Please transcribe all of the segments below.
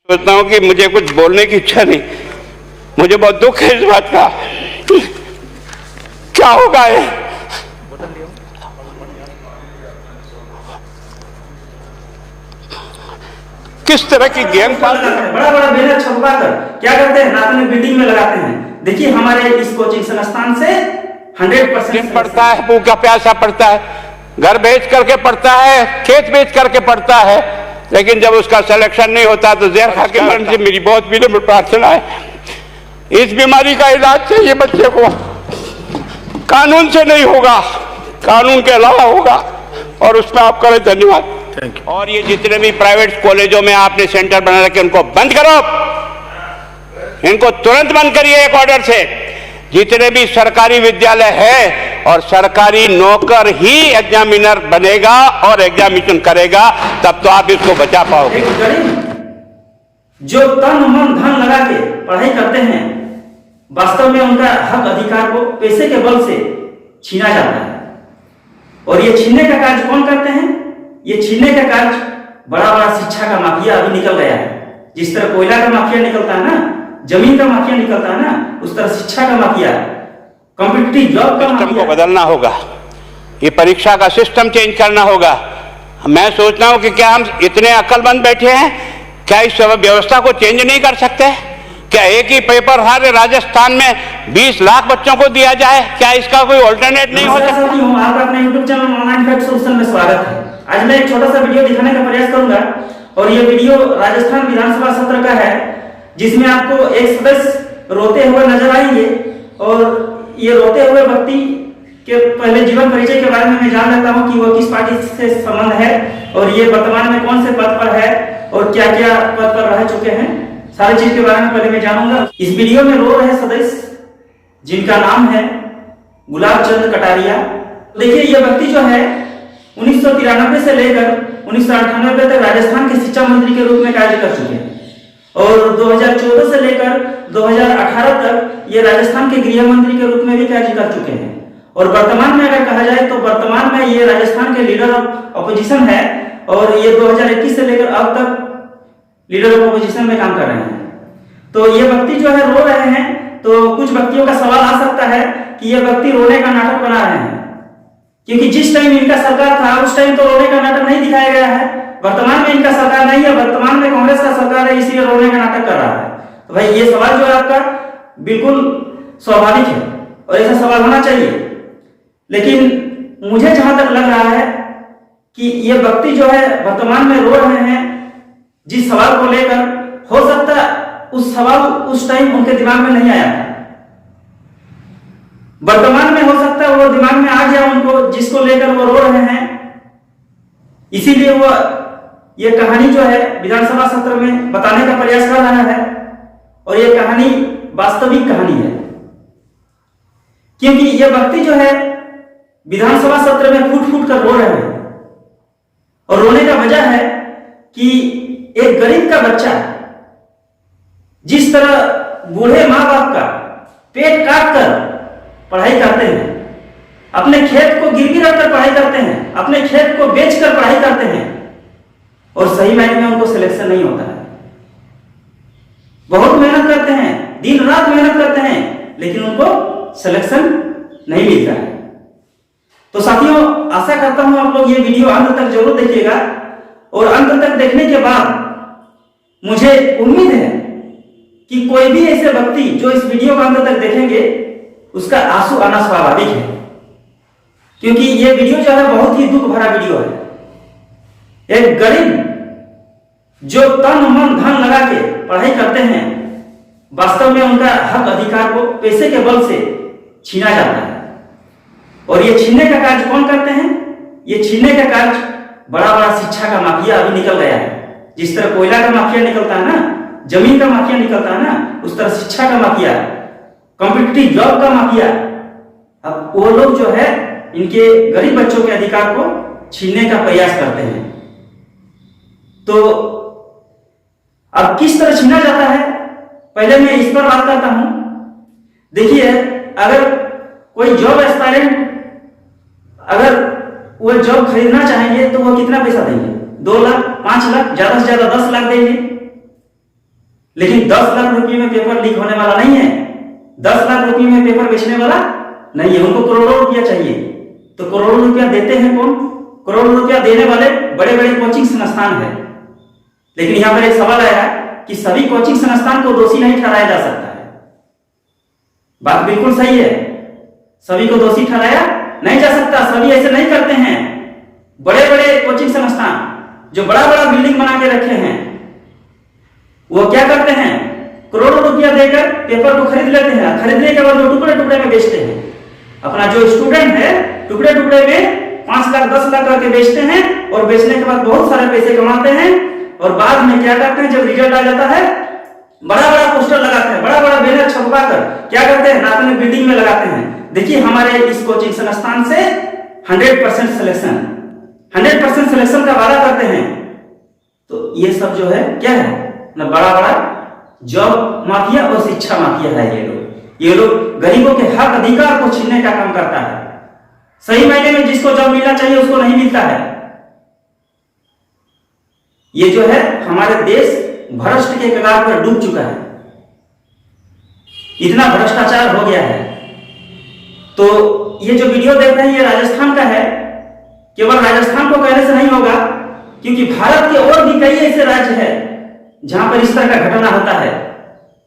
सोचता हूँ कि मुझे कुछ बोलने की इच्छा नहीं, मुझे बहुत दुख है इस बात का। क्या होगा ये? किस तरह की गेम बड़ा बड़ा बैनर छपवा कर क्या करते हैं, रात में बिल्डिंग में लगाते हैं। देखिए हमारे इस कोचिंग संस्थान से 100% पढ़ता है, भूखा प्यासा पढ़ता है, घर बेच करके पढ़ता है, खेत बेच करके पढ़ता है, लेकिन जब उसका सिलेक्शन नहीं होता तो जहर खा के मरने से मेरी बहुत विनम्र प्रार्थना है। इस बीमारी का इलाज चाहिए बच्चे को, कानून से नहीं होगा, कानून के अलावा होगा, और उसमें आप करें। धन्यवाद। और ये जितने भी प्राइवेट कॉलेजों में आपने सेंटर बना रखे उनको बंद करो, इनको तुरंत बंद करिए एक ऑर्डर से। जितने भी सरकारी विद्यालय है और सरकारी नौकर ही एग्जामिनर बनेगा और एग्जामिनेशन करेगा, तब तो आप इसको बचा पाओगे। जो तन मन धन लगा के पढ़ाई करते हैं, वास्तव में उनका हक अधिकार को पैसे के बल से छीना जाता है। और ये छीनने का कार्य कौन करते हैं? ये छीनने का कार्य बड़ा बड़ा शिक्षा का माफिया अभी निकल गया है। जिस तरह कोयला का माफिया निकलता है ना, जमीन का माफिया निकलता है ना, उस तरह शिक्षा का माफिया, कॉम्पिटिटिव जॉब का सिस्टम को बदलना होगा, ये परीक्षा का सिस्टम चेंज करना होगा। मैं सोचता हूं कि क्या हम इतने अक्लमंद बैठे हैं, क्या इस व्यवस्था को चेंज नहीं कर सकते? क्या एक ही पेपर हर राजस्थान में 20 लाख बच्चों को दिया जाए? क्या इसका कोई ऑल्टरनेट नहीं हो सकता? आपका अपने YouTube channel online fact solution में स्वागत है। आज मैं एक छोटा सा वीडियो दिखाने का प्रयास करूंगा, और ये वीडियो राजस्थान विधानसभा सत्र का है, जिसमें आपको एक सदस्य रोते हुए नजर आएंगे। और ये रोते हुए व्यक्ति के पहले जीवन परिचय के बारे में मैं जान लेता हूं कि वो किस पार्टी से संबंध है, और ये वर्तमान में कौन से पद पर है, और क्या क्या पद पर रह चुके हैं, सारी चीज के बारे में पहले मैं जानूंगा। इस वीडियो में रो रहे सदस्य जिनका नाम है गुलाब चंद कटारिया। देखिए ये व्यक्ति जो है 1993 से लेकर 1998 तक राजस्थान के शिक्षा मंत्री के रूप में कार्य कर चुके हैं, और 2014 से लेकर 2018 तक ये राजस्थान के गृह मंत्री के रूप में भी कार्य कर चुके हैं। और वर्तमान में अगर कहा जाए तो वर्तमान में ये राजस्थान के लीडर ऑफ अपोजिशन है, और ये 2021 से लेकर अब तक लीडर ऑफ अपोजिशन में काम कर रहे हैं। तो ये व्यक्ति जो है रो रहे हैं, तो कुछ व्यक्तियों का सवाल आ सकता है कि ये व्यक्ति रोने का नाटक बना रहे हैं, क्योंकि जिस टाइम इनका सरकार था उस टाइम तो रोने का नाटक नहीं दिखाया गया है। वर्तमान में इनका सरकार नहीं है, वर्तमान में कांग्रेस का सरकार है, इसलिए रोने का नाटक कर रहा है। तो भाई ये सवाल जो है आपका बिल्कुल स्वाभाविक है, और ऐसा सवाल होना चाहिए। लेकिन मुझे जहां तक लग रहा है कि ये व्यक्ति जो है वर्तमान में रो रहे हैं जिस सवाल को लेकर, हो सकता उस सवाल उस टाइम उनके दिमाग में नहीं आया था, वर्तमान में हो सकता है वो दिमाग में आ गया उनको, जिसको लेकर वो रो रहे हैं। इसीलिए वो ये कहानी जो है विधानसभा सत्र में बताने का प्रयास कर रहा है, और ये कहानी वास्तविक कहानी है, क्योंकि ये व्यक्ति जो है विधानसभा सत्र में फूट फूट कर रो रहे हैं। और रोने का वजह है कि एक गरीब का बच्चा जिस तरह बूढ़े माँ बाप का पेट काट कर पढ़ाई करते हैं, अपने खेत को गिरवी रखकर पढ़ाई करते हैं, अपने खेत को बेचकर पढ़ाई करते हैं, और सही मायने में उनको सिलेक्शन नहीं होता है। बहुत मेहनत करते हैं, दिन रात मेहनत करते हैं, लेकिन उनको सिलेक्शन नहीं मिलता है। तो साथियों, आशा करता हूं आप लोग ये वीडियो अंत तक जरूर देखिएगा, और अंत तक देखने के बाद मुझे उम्मीद है कि कोई भी ऐसे व्यक्ति जो इस वीडियो को अंत तक देखेंगे उसका आंसू आना स्वाभाविक है, क्योंकि ये वीडियो जो है बहुत ही दुख भरा वीडियो है। एक गरीब जो तन मन धन लगा के पढ़ाई करते हैं, वास्तव में उनका हक अधिकार को पैसे के बल से छीना जाता है। और ये छीनने का कार्य कौन करते हैं? ये छीनने का कार्य बड़ा बड़ा शिक्षा का माफिया अभी निकल गया है। जिस तरह कोयला का माफिया निकलता है ना, जमीन का माफिया निकलता है ना, उस तरह शिक्षा का माफिया, कॉम्पिटिटिव जॉब का माफिया, अब वो लोग जो है इनके गरीब बच्चों के अधिकार को छीनने का प्रयास करते हैं। तो अब किस तरह छीना जाता है, पहले मैं इस पर बात करता हूं। देखिए, अगर कोई जॉब एस्पायरेंट अगर वो जॉब खरीदना चाहेंगे तो वो कितना पैसा देंगे? 2 लाख, 5 लाख, ज्यादा से ज्यादा 10 लाख देंगे। लेकिन 10 लाख रुपए में पेपर लीक होने वाला नहीं है, 10 लाख रुपए में पेपर बेचने वाला नहीं है। उनको करोड़ों रुपया चाहिए, तो करोड़ों रुपया देते हैं कौन? करोड़ों रुपया देने वाले बड़े बड़े कोचिंग संस्थान है। लेकिन यहां पर एक सवाल आया कि सभी कोचिंग संस्थान को दोषी नहीं ठहराया जा सकता है। बात बिल्कुल सही है, सभी को दोषी ठहराया नहीं जा सकता, सभी ऐसे नहीं करते हैं। बड़े बड़े कोचिंग संस्थान जो बड़ा बड़ा बिल्डिंग बना के रखे हैं, वो क्या करते हैं? करोड़ों रुपया देकर पेपर को खरीद लेते हैं, खरीदने के बाद वो टुकड़े टुकड़े में बेचते हैं। अपना जो स्टूडेंट है टुकड़े टुकड़े में 5 लाख 10 लाख करके बेचते हैं, और बेचने के बाद बहुत सारे पैसे कमाते हैं। और बाद में क्या करते हैं? जब रिजल्ट आ जाता है, बड़ा बड़ा पोस्टर लगाते हैं, बड़ा बड़ा बैनर छपवा कर क्या करते हैं? रात में बिल्डिंग में लगाते हैं, देखिए हमारे इस कोचिंग संस्थान से 100% सिलेक्शन, 100% सिलेक्शन का वादा करते हैं। तो ये सब जो है क्या है ना, बड़ा बड़ा जॉब माफिया और शिक्षा माफिया है। ये लोग गरीबों के हक अधिकार को छीनने का काम करता है। सही मायने में जिसको जॉब मिलना चाहिए उसको नहीं मिलता है। ये जो है हमारे देश भ्रष्ट के कगार पर डूब चुका है, इतना भ्रष्टाचार हो गया है। तो ये जो वीडियो देख रहे हैं ये राजस्थान का है। केवल राजस्थान को कहने से नहीं होगा, क्योंकि भारत के और भी कई ऐसे राज्य हैं जहां पर इस तरह का घटना होता है।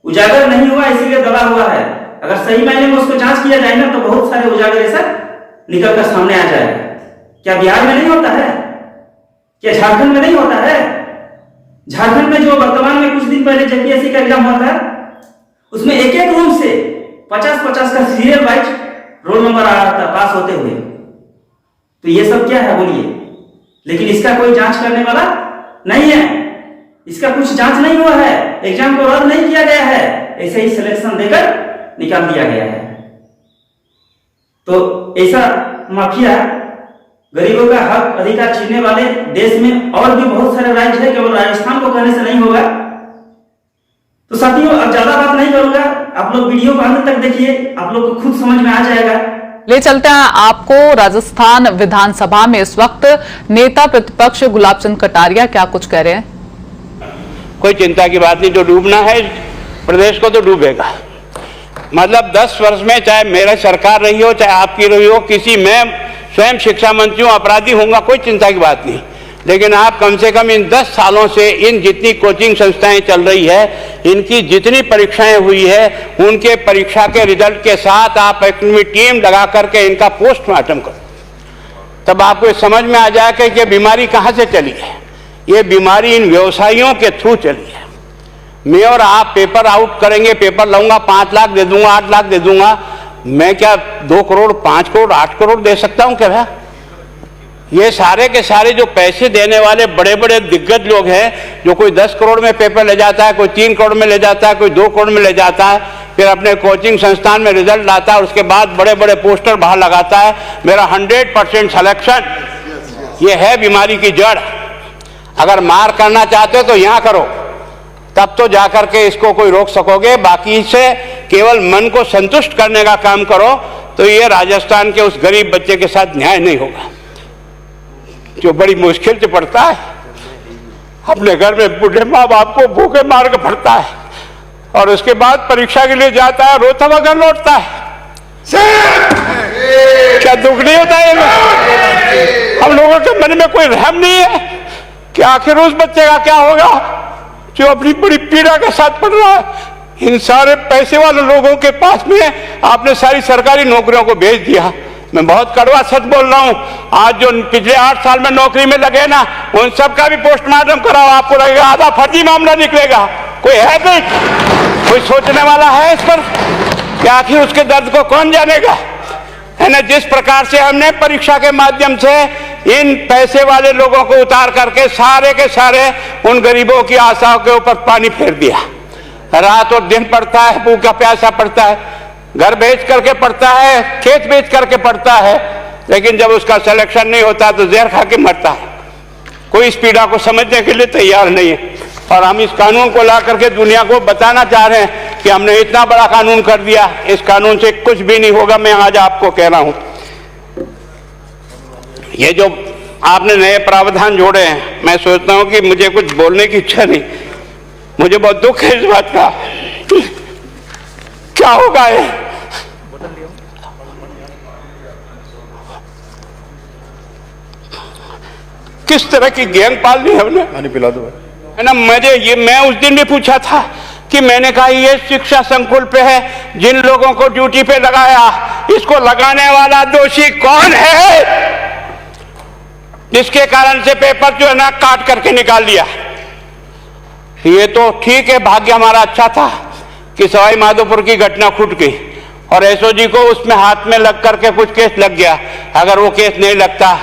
उजागर नहीं हुआ इसीलिए दबा हुआ है। अगर सही मायने में उसको जांच किया जाए ना, तो बहुत सारे उजागर ऐसा निकल कर सामने आ जाएगा। क्या बिहार में नहीं होता है? क्या झारखंड में नहीं होता है? झारखंड में जो वर्तमान में कुछ दिन पहले जेपीएससी का एग्जाम हुआ था, उसमें एक एक रूम से 50-50 का सीरियल वाइज रोल नंबर आ रहा था पास होते हुए। तो ये सब क्या है बोलिए? लेकिन इसका कोई जांच करने वाला नहीं है, इसका कुछ जांच नहीं हुआ है, एग्जाम को रद्द नहीं किया गया है, ऐसे ही सिलेक्शन देकर निकाल दिया गया है। तो ऐसा माफिया गरीबों का हक अधिकार छीनने वाले देश में और भी बहुत सारे राज्य हैं, केवल राजस्थान को कहने से नहीं होगा। तो साथियों अब ज्यादा बात नहीं करूंगा, आप लोग वीडियो को अंत तक देखिए, आप लोग को खुद समझ में आ जाएगा। ले चलते हैं आपको राजस्थान विधानसभा में इस वक्त नेता प्रतिपक्ष गुलाब चंद कटारिया क्या कुछ कह रहे हैं। कोई चिंता की बात नहीं, जो डूबना है प्रदेश को तो डूबेगा। मतलब 10 वर्ष में चाहे मेरा सरकार रही हो चाहे आपकी रही हो, किसी में स्वयं शिक्षा मंत्री हूं, अपराधी होऊंगा, कोई चिंता की बात नहीं। लेकिन आप कम से कम इन 10 सालों से इन जितनी कोचिंग संस्थाएं चल रही है, इनकी जितनी परीक्षाएं हुई है, उनके परीक्षा के रिजल्ट के साथ आप अपनी टीम लगा करके इनका पोस्टमार्टम करो, तब आपको समझ में आ जाएगा कि बीमारी कहां से चली है। ये बीमारी इन व्यवसायियों के थ्रू चली है। मैं और आप पेपर आउट करेंगे, पेपर लाऊंगा 5 लाख दे दूंगा, 8 लाख दे दूंगा, मैं क्या 2 करोड़ 5 करोड़ 8 करोड़ दे सकता हूं क्या? ये सारे के सारे जो पैसे देने वाले बड़े बड़े दिग्गज लोग हैं, जो कोई 10 करोड़ में पेपर ले जाता है, कोई 3 करोड़ में ले जाता है, कोई 2 करोड़ में ले जाता है, फिर अपने कोचिंग संस्थान में रिजल्ट लाता है, उसके बाद बड़े बड़े पोस्टर बाहर लगाता है, मेरा 100% सिलेक्शन। ये है बीमारी की जड़। अगर मार करना चाहते हो तो यहां करो, तब तो जाकर के इसको कोई रोक सकोगे। बाकी से केवल मन को संतुष्ट करने का काम करो तो ये राजस्थान के उस गरीब बच्चे के साथ न्याय नहीं होगा, जो बड़ी मुश्किल से पढ़ता है, अपने घर में बूढ़े माँ बाप को भूखे मार के पढ़ता है, और उसके बाद परीक्षा के लिए जाता है, रोता हुआ घर लौटता है। क्या दुख नहीं होता है? हम लोगों के मन में कोई रहम नहीं है कि आखिर उस बच्चे का क्या होगा जो अपनी बड़ी पीड़ा के साथ पढ़ रहा है। इन सारे पैसे वाले लोगों के पास में आपने सारी सरकारी नौकरियों को भेज दिया। मैं बहुत कड़वा सच बोल रहा हूं, आज जो पिछले 8 साल में नौकरी में लगे ना, उन सब का भी पोस्टमार्टम कराओ, आपको लगेगा आधा फर्जी मामला निकलेगा। कोई है नहीं, कोई सोचने वाला है इस पर कि आखिर उसके दर्द को कौन जानेगा, है ना। जिस प्रकार से हमने परीक्षा के माध्यम से इन पैसे वाले लोगों को उतार करके सारे के सारे उन गरीबों की आशाओं के ऊपर पानी फेर दिया। रात और दिन पढ़ता है, भूखा प्यासा पढ़ता है, घर बेच करके पढ़ता है, खेत बेच करके पढ़ता है, लेकिन जब उसका सिलेक्शन नहीं होता तो जहर खा के मरता है। कोई इस पीड़ा को समझने के लिए तैयार नहीं है। और हम इस कानून को ला करके दुनिया को बताना चाह रहे हैं कि हमने इतना बड़ा कानून कर दिया, इस कानून से कुछ भी नहीं होगा। मैं आज आपको कह रहा हूं, ये जो आपने नए प्रावधान जोड़े हैं, मैं सोचता हूं कि मुझे कुछ बोलने की इच्छा नहीं, मुझे बहुत दुख है इस बात का। क्या होगा ये? किस तरह की गैंग पाल ली हमने। पानी पिला दो है ना। मैं उस दिन भी पूछा था कि मैंने कहा ये शिक्षा संकुल पे है, जिन लोगों को ड्यूटी पे लगाया, इसको लगाने वाला दोषी कौन है, जिसके कारण से पेपर जो है ना काट करके निकाल दिया। ये तो ठीक है, भाग्य हमारा अच्छा था कि सवाई माधोपुर की घटना छूट गई और एसओजी को उसमें हाथ में लग करके कुछ केस लग गया। अगर वो केस नहीं लगता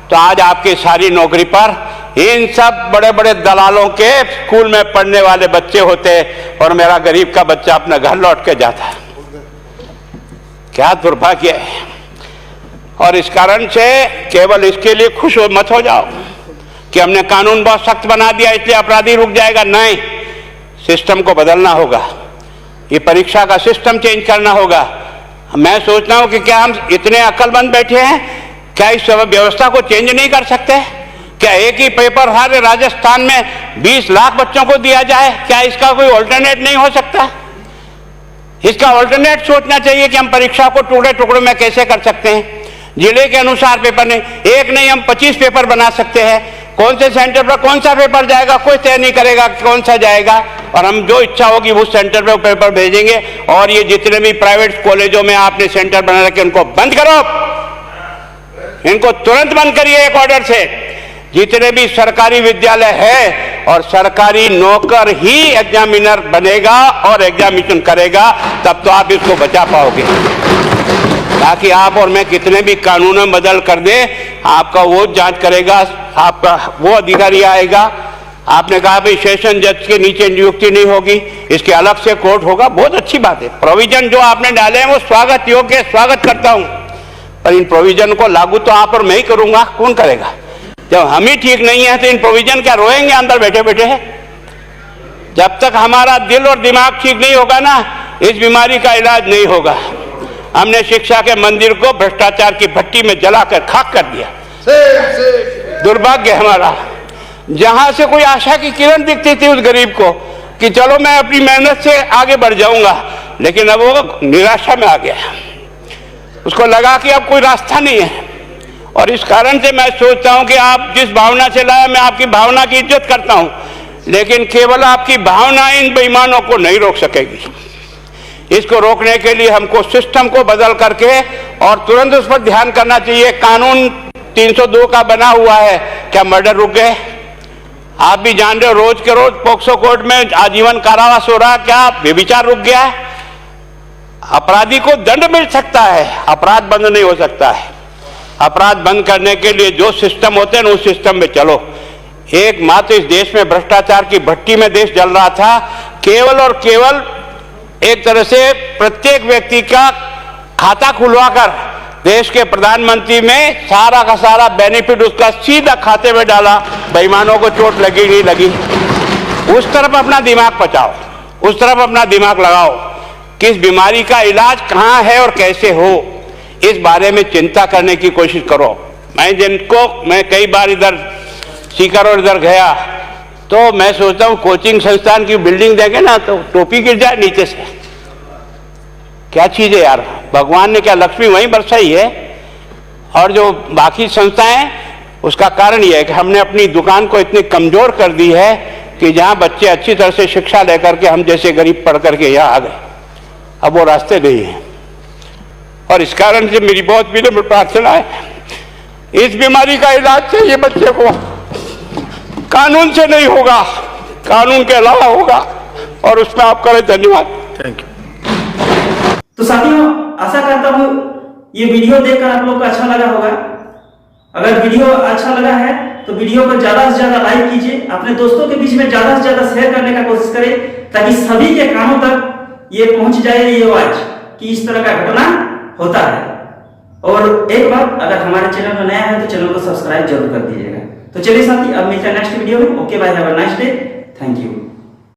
तो आज आपकी सारी नौकरी पर इन सब बड़े बड़े दलालों के स्कूल में पढ़ने वाले बच्चे होते और मेरा गरीब का बच्चा अपना घर लौट के जाता। क्या दुर्भाग्य है। और इस कारण से केवल इसके लिए खुश मत हो जाओ कि हमने कानून बहुत सख्त बना दिया इसलिए अपराधी रुक जाएगा। नहीं, सिस्टम को बदलना होगा, ये परीक्षा का सिस्टम चेंज करना होगा। मैं सोचता हूं कि क्या हम इतने अक्लमंद बैठे हैं, क्या इस व्यवस्था को चेंज नहीं कर सकते? क्या एक ही पेपर हर राजस्थान में 20 लाख बच्चों को दिया जाए? क्या इसका कोई ऑल्टरनेट नहीं हो सकता? इसका ऑल्टरनेट सोचना चाहिए कि हम परीक्षा को टुकड़े टुकड़ों में कैसे कर सकते हैं। जिले के अनुसार पेपर नहीं, एक नहीं हम 25 पेपर बना सकते हैं। कौन से सेंटर पर कौन सा पेपर जाएगा कोई तय नहीं करेगा कौन सा जाएगा, और हम जो इच्छा होगी उस सेंटर पर पेपर भेजेंगे। और ये जितने भी प्राइवेट कॉलेजों में आपने सेंटर बना रखे उनको बंद करो, इनको तुरंत बंद करिए एक ऑर्डर से। जितने भी सरकारी विद्यालय है और सरकारी नौकर ही एग्जामिनर बनेगा और एग्जामिनेशन करेगा, तब तो आप इसको बचा पाओगे। ताकि आप और मैं कितने भी कानून बदल कर दे, आपका वो जांच करेगा, आपका वो अधिकारी आएगा। आपने कहा भाई सेशन जज के नीचे नियुक्ति नहीं होगी, इसके अलग से कोर्ट होगा, बहुत अच्छी बात है। प्रोविजन जो आपने डाले हैं वो स्वागत योग्य, स्वागत करता हूं, पर इन प्रोविजन को लागू तो आप और मैं ही करूंगा, कौन करेगा? जब हम ही ठीक नहीं है तो इन प्रोविजन क्या रोएंगे अंदर बैठे बैठे है? जब तक हमारा दिल और दिमाग ठीक नहीं होगा ना, इस बीमारी का इलाज नहीं होगा। हमने शिक्षा के मंदिर को भ्रष्टाचार की भट्टी में जलाकर खाक कर दिया। दुर्भाग्य हमारा। जहां से कोई आशा की किरण दिखती थी उस गरीब को कि चलो मैं अपनी मेहनत से आगे बढ़ जाऊंगा, लेकिन अब वो निराशा में आ गया। उसको लगा कि अब कोई रास्ता नहीं है। और इस कारण से मैं सोचता हूं कि आप जिस भावना से लाया, मैं आपकी भावना की इज्जत करता हूं, लेकिन केवल आपकी भावना इन बेईमानों को नहीं रोक सकेगी। इसको रोकने के लिए हमको सिस्टम को बदल करके और तुरंत उस पर ध्यान करना चाहिए। कानून 302 का बना हुआ है, क्या मर्डर रुक गए? आप भी जान रहे हो रोज के रोज पोक्सो कोर्ट में आजीवन कारावास हो रहा, क्या व्यभिचार रुक गया है? अपराधी को दंड मिल सकता है, अपराध बंद नहीं हो सकता है। अपराध बंद करने के लिए जो सिस्टम होते हैं उस सिस्टम में चलो। एकमात्र इस देश में भ्रष्टाचार की भट्टी में देश जल रहा था, केवल और केवल एक तरह से प्रत्येक व्यक्ति का खाता खुलवाकर देश के प्रधानमंत्री में सारा का सारा बेनिफिट उसका सीधा खाते में डाला। बेईमानों को चोट लगी नहीं लगी, उस तरफ अपना दिमाग बचाओ, उस तरफ अपना दिमाग लगाओ कि इस बीमारी का इलाज कहां है और कैसे हो, इस बारे में चिंता करने की कोशिश करो। मैं कई बार इधर सीकर और इधर गया तो मैं सोचता हूं कोचिंग संस्थान की बिल्डिंग देखे ना तो टोपी गिर जाए नीचे से। क्या चीज है यार, भगवान ने क्या लक्ष्मी वहीं बरसाई है। और जो बाकी संस्थाएं, उसका कारण यह है कि हमने अपनी दुकान को इतनी कमजोर कर दी है कि जहां बच्चे अच्छी तरह से शिक्षा लेकर के हम जैसे गरीब पढ़ करके यहाँ आ गए, अब वो रास्ते नहीं है। और इस कारण से मेरी बहुत विनम्र प्रार्थना है, इस बीमारी का इलाज चाहिए बच्चे को, कानून से नहीं होगा, कानून के अलावा होगा, और उसमें आप करें। धन्यवाद। Thank you. तो साथियों, आशा करता हूं ये वीडियो देखकर आप लोग को अच्छा लगा होगा। अगर वीडियो अच्छा लगा है तो वीडियो को ज्यादा से ज्यादा लाइक कीजिए, अपने दोस्तों के बीच में ज्यादा से ज्यादा शेयर करने का कोशिश करें, ताकि सभी के कानों तक ये पहुंच जाए ये आवाज कि इस तरह का घटना होता है। और एक बात, अगर हमारे चैनल में नया है तो चैनल को सब्सक्राइब जरूर कर दीजिएगा। तो चलिए साथी, अब मिलते हैं नेक्स्ट वीडियो में। Okay bye, have a nice day, thank you.